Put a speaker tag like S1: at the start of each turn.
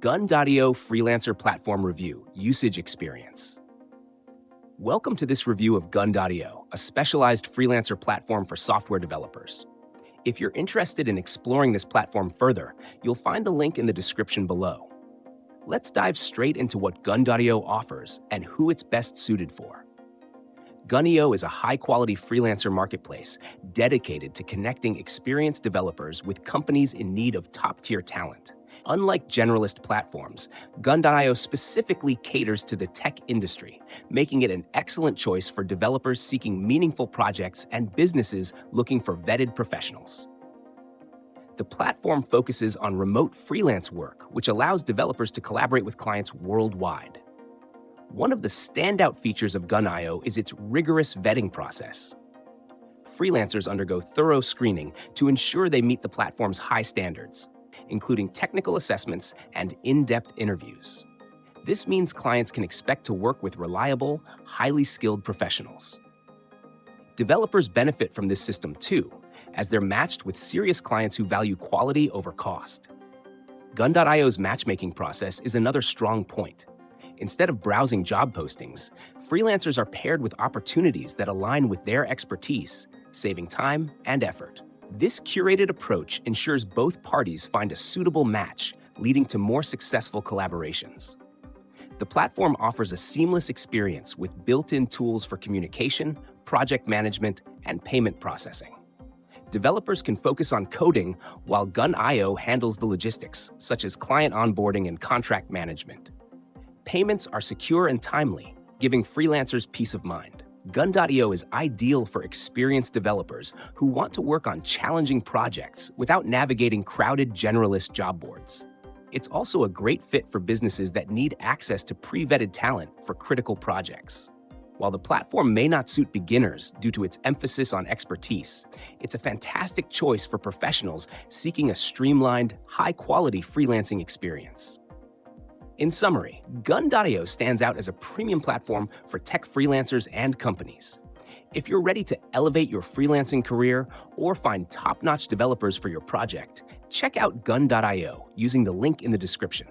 S1: Gun.io Freelancer Platform Review Usage Experience. Welcome to this review of Gun.io, a specialized freelancer platform for software developers. If you're interested in exploring this platform further, you'll find the link in the description below. Let's dive straight into what Gun.io offers and who it's best suited for. Gun.io is a high-quality freelancer marketplace dedicated to connecting experienced developers with companies in need of top-tier talent. Unlike generalist platforms, Gun.io specifically caters to the tech industry, making it an excellent choice for developers seeking meaningful projects and businesses looking for vetted professionals. The platform focuses on remote freelance work, which allows developers to collaborate with clients worldwide. One of the standout features of Gun.io is its rigorous vetting process. Freelancers undergo thorough screening to ensure they meet the platform's high standards, including technical assessments and in-depth interviews. This means clients can expect to work with reliable, highly skilled professionals. Developers benefit from this system too, as they're matched with serious clients who value quality over cost. Gun.io's matchmaking process is another strong point. Instead of browsing job postings, freelancers are paired with opportunities that align with their expertise, saving time and effort. This curated approach ensures both parties find a suitable match, leading to more successful collaborations. The platform offers a seamless experience with built-in tools for communication, project management, and payment processing. Developers can focus on coding while Gun.io handles the logistics, such as client onboarding and contract management. Payments are secure and timely, giving freelancers peace of mind. Gun.io is ideal for experienced developers who want to work on challenging projects without navigating crowded generalist job boards. It's also a great fit for businesses that need access to pre-vetted talent for critical projects. While the platform may not suit beginners due to its emphasis on expertise, it's a fantastic choice for professionals seeking a streamlined, high-quality freelancing experience. In summary, Gun.io stands out as a premium platform for tech freelancers and companies. If you're ready to elevate your freelancing career or find top-notch developers for your project, check out Gun.io using the link in the description.